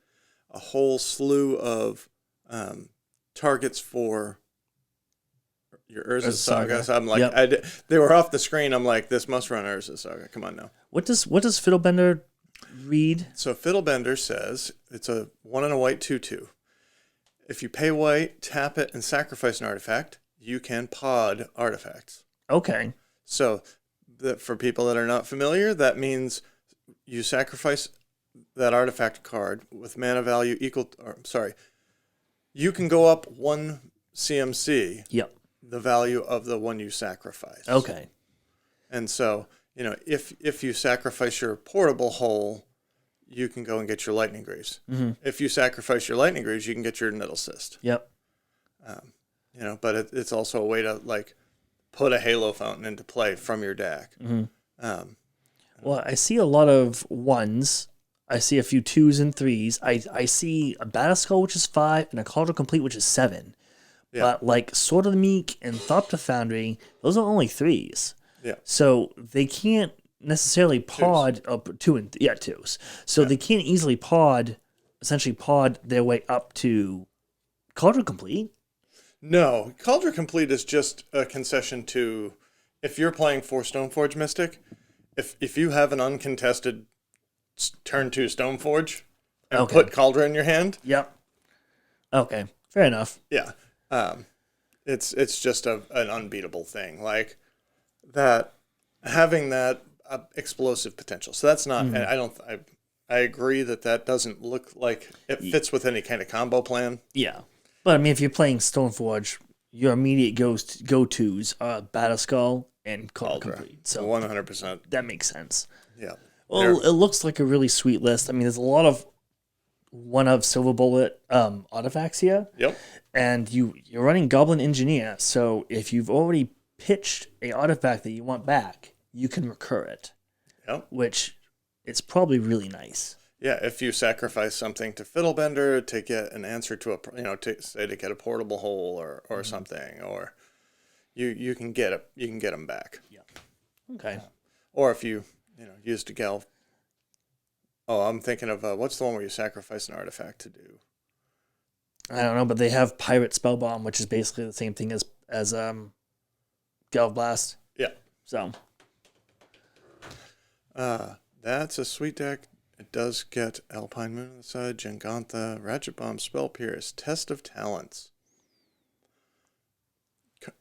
A whole slew of targets for your Urza Saga. So I'm like, yep. They were off the screen. I'm like, this must run Urza Saga. Come on now. What does Fiddlebender read? So Fiddlebender says it's a 1 and a white 2/2. If you pay white, tap it, and sacrifice an artifact, you can pod artifacts. Okay. So for people that are not familiar, that means you sacrifice that artifact card with mana value equal. You can go up 1 CMC. Yep. The value of the one you sacrifice. Okay. And so, you know, if you sacrifice your portable hole, you can go and get your Lightning Greaves. Mm-hmm. If you sacrifice your Lightning Greaves, you can get your Nettle Cyst. Yep. You know, but it's also a way to like put a Halo Fountain into play from your deck. Mm-hmm. Well, I see a lot of 1s. I see a few 2s and 3s. I see a Battle Skull, which is 5, and a Caldera Complete, which is 7. Yeah. But like Sword of the Meek and Thopter Foundry, those are only 3s. Yeah. So they can't necessarily pod up 2s. So they can't easily essentially pod their way up to Caldera Complete. No, Caldera Complete is just a concession to if you're playing for Stoneforge Mystic, if you have an uncontested turn 2 Stoneforge and put Caldera in your hand. Yep. Okay. Fair enough. Yeah. It's just an unbeatable thing, like that having that explosive potential. So that's not. I agree that doesn't look like it fits with any kind of combo plan. Yeah, but I mean, if you're playing Stoneforge, your immediate go-tos are Battle Skull and Caldera Complete. So 100%. That makes sense. Yeah. Well, it looks like a really sweet list. I mean, there's a lot of one of Silver Bullet artifacts here. Yep. And you're running Goblin Engineer, so if you've already pitched a artifact that you want back, you can recur it. Yep. Which is probably really nice. Yeah, if you sacrifice something to Fiddlebender to get an answer to to get a portable hole or something, or you can get it, you can get them back. Yeah. Okay. Or if you used a Gal. Oh, I'm thinking of what's the one where you sacrifice an artifact to do? I don't know, but they have Pirate Spellbomb, which is basically the same thing as Galv Blast. Yeah. So. That's a sweet deck. It does get Alpine Moon on the side, Jengantha, Ratchet Bomb, Spell Pierce, Test of Talents.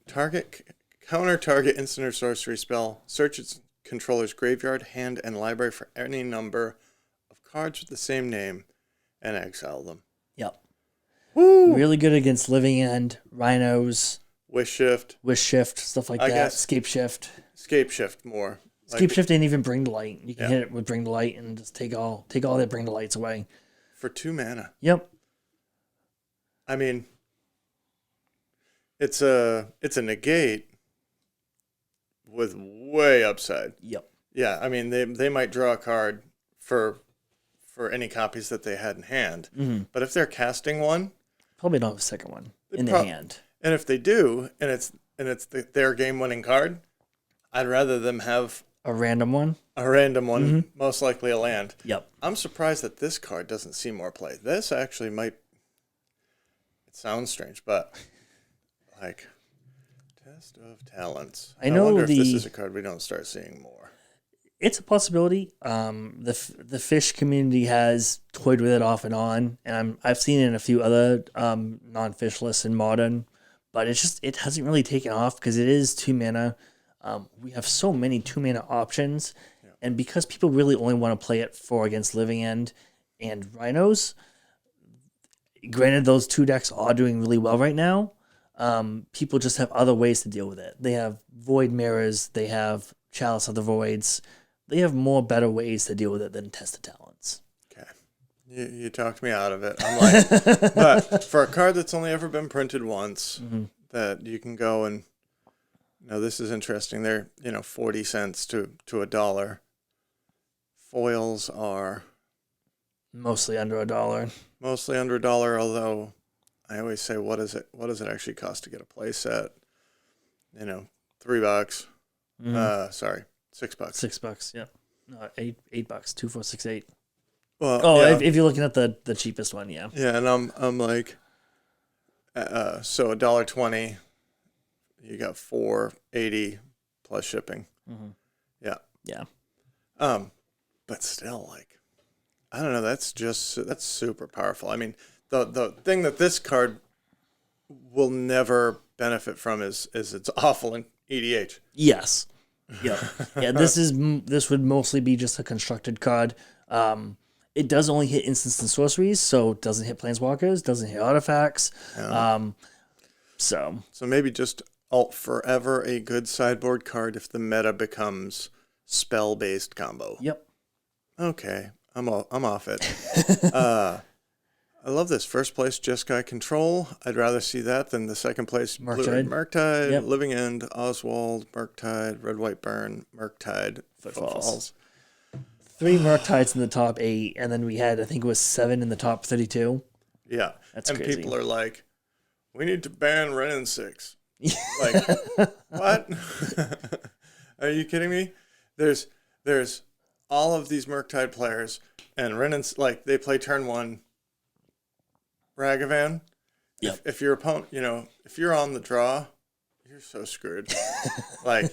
Counter target instant or sorcery spell. Search its controller's graveyard, hand, and library for any number of cards with the same name and exile them. Yep. Woo! Really good against Living End, Rhinos, Wish Shift, stuff like that. Guess Scape Shift more. Scape Shift didn't even Bring to Light. You can hit it with Bring to Light and just take all their Bring to Lights away. For 2 mana. Yep. I mean, it's a negate with way upside. Yep. Yeah, I mean they might draw a card for any copies that they had in hand. Mm-hmm. But if they're casting one, probably don't have a second one in their hand. And if they do, and it's their game-winning card, I'd rather them have a random one. Mm-hmm. Most likely a land. Yep. I'm surprised that this card doesn't see more play. This actually might. It sounds strange, but like Test of Talents. I wonder if this is a card we don't start seeing more. It's a possibility. The fish community has toyed with it off and on, and I've seen it in a few other non-fish lists in Modern, but it hasn't really taken off because it is 2 mana. We have so many 2 mana options, and because people really only want to play it for against Living End and Rhinos. Granted, those 2 decks are doing really well right now. People just have other ways to deal with it. They have Void Mirrors. They have Chalice of the Voids. They have more better ways to deal with it than Test of Talents. Okay. You talked me out of it. I'm like, but for a card that's only ever been printed once, that you can go and, this is interesting. They're, 40 cents to $1. Foils are mostly under $1. Mostly under $1, although I always say, what does it actually cost to get a play set? $3. Sorry, $6. $6, yeah. No, $8. 2, 4, 6, 8. Well, if you're looking at the cheapest one, yeah. Yeah, and I'm like, so $1.20, you got $4.80 plus shipping. Yeah. Yeah. But still, like, I don't know. That's super powerful. I mean, the thing that this card will never benefit from is it's awful in EDH. Yes. Yeah. Yeah. This would mostly be just a constructed card. It does only hit instants and sorceries, so it doesn't hit planeswalkers, doesn't hit artifacts. Yeah. So maybe just alt forever a good sideboard card if the meta becomes spell based combo. Yep. Okay. I'm off it. I love this. First place, Jeskai Control. I'd rather see that than the second place, Murktide, Yep. Living End, Oswald, Murktide, Red White Burn, Murktide, Footfalls. 3 Murktides in the top 8, and then we had, I think it was 7 in the top 32. Yeah. That's and crazy. People are like, we need to ban Ren and 6. Like, what? Are you kidding me? There's all of these Murktide players, and Ren and, like, they play turn 1 Ragavan. Yep. If your opponent, if you're on the draw, you're so screwed. Like,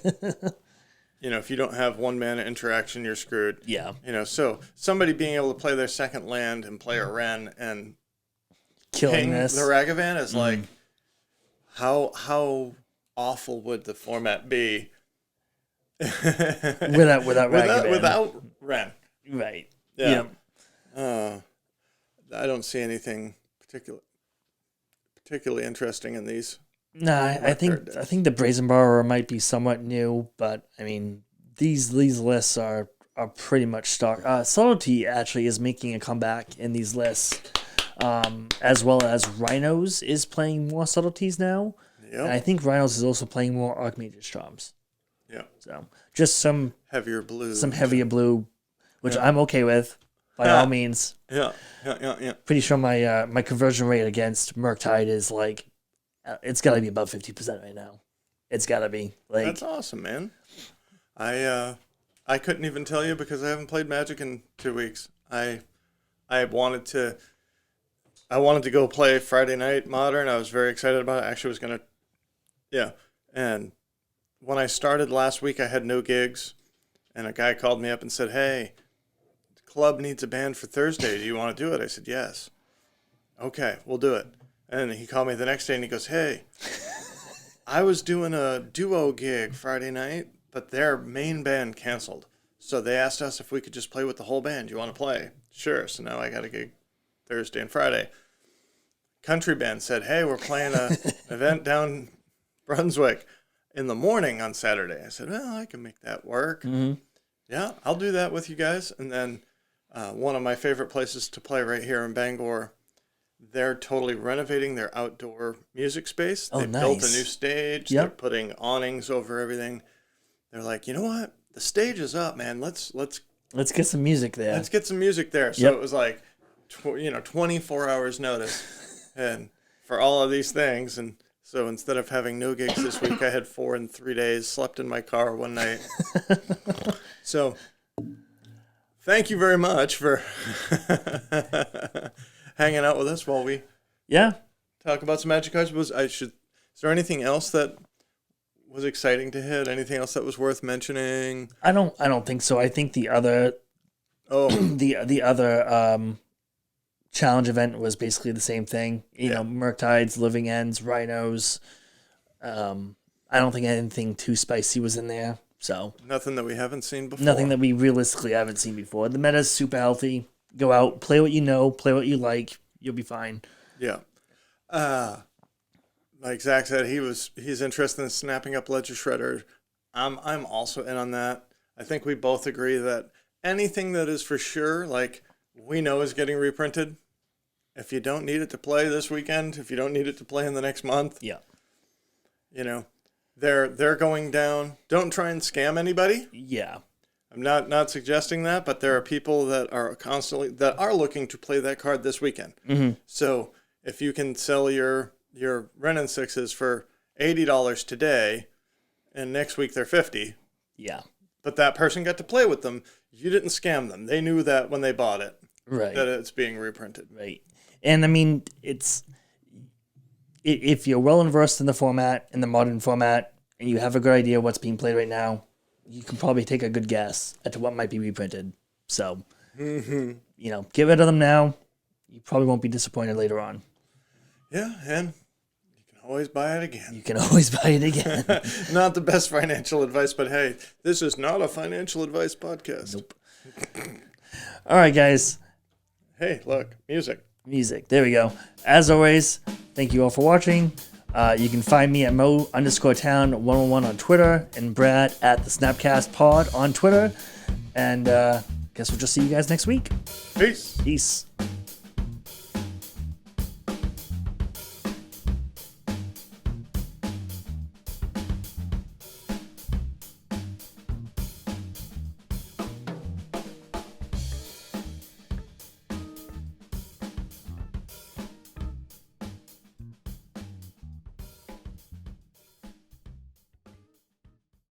if you don't have 1 mana interaction, you're screwed. Yeah. So somebody being able to play their second land and play a Ren and killing this the Ragavan is like, how awful would the format be without Ragavan? Without Ren. Right. Yeah. I don't see anything particularly interesting in these. Nah, I think the Brazen Borrower might be somewhat new, but I mean these lists are pretty much stock. Subtlety actually is making a comeback in these lists, as well as Rhinos is playing more subtleties now. Yep. And I think Rhinos is also playing more Archmage's Charms. Yeah. So just some heavier blue, which I'm okay with by all means. Yeah. Pretty sure my conversion rate against Murktide is like, it's got to be above 50% right now. It's got to be. Like, that's awesome, man. I couldn't even tell you because I haven't played Magic in 2 weeks. I wanted to go play Friday night Modern. I was very excited about it. I actually was gonna, And when I started last week, I had no gigs, and a guy called me up and said, "Hey, the club needs a band for Thursday. Do you want to do it?" I said, "Yes." Okay, we'll do it. And he called me the next day and he goes, "Hey, I was doing a duo gig Friday night, but their main band canceled. So they asked us if we could just play with the whole band. You want to play?" Sure. So now I got a gig Thursday and Friday. Country band said, "Hey, we're playing an event down Brunswick in the morning on Saturday." I said, "Well, I can make that work." Mm-hmm. Yeah, I'll do that with you guys. And then one of my favorite places to play right here in Bangor, they're totally renovating their outdoor music space. Oh, They nice. built a new stage. Yep. They're putting awnings over everything. They're like, "You know what? The stage is up, man. Let's get some music there." Let's get some music there." So Yep. it was like, 24 hours notice, and for all of these things. And so instead of having no gigs this week, I had 4 in 3 days. Slept in my car one night. So, thank you very much for hanging out with us while we Yeah. talk about some Magic cards. Is there anything else that was exciting to hit? Anything else that was worth mentioning? I don't think so. I think the other the other challenge event was basically the same thing. You know, Murktides, Living Ends, Rhinos. I don't think anything too spicy was in there. So nothing that we haven't seen before. Nothing that we realistically haven't seen before. The meta's super healthy. Go out, play what you know, play what you like. You'll be fine. Yeah. Like Zach said, he's interested in snapping up Ledger Shredder. I'm also in on that. I think we both agree that anything that is for sure, like we know is getting reprinted. If you don't need it to play this weekend, if you don't need it to play in the next month, yeah, you know, they're going down. Don't try and scam anybody. Yeah. I'm not suggesting that, but there are people that are looking to play that card this weekend. Mm-hmm. So if you can sell your Ren and Sixes for $80 today, and next week they're $50. Yeah. But that person got to play with them. You didn't scam them. They knew that when they bought it, right? That it's being reprinted, right? And I mean, if you're well versed in the format, in the modern format, and you have a good idea what's being played right now, you can probably take a good guess at what might be reprinted. So, you know, get rid of them now. You probably won't be disappointed later on. Yeah, and you can always buy it again. You can always buy it again. Not the best financial advice, but hey, this is not a financial advice podcast. Nope. All right, guys. Hey, look, music. There we go. As always, thank you all for watching. You can find me at Mo_Town111 on Twitter and Brad at the SnapCast Pod on Twitter. And guess we'll just see you guys next week. Peace. Peace.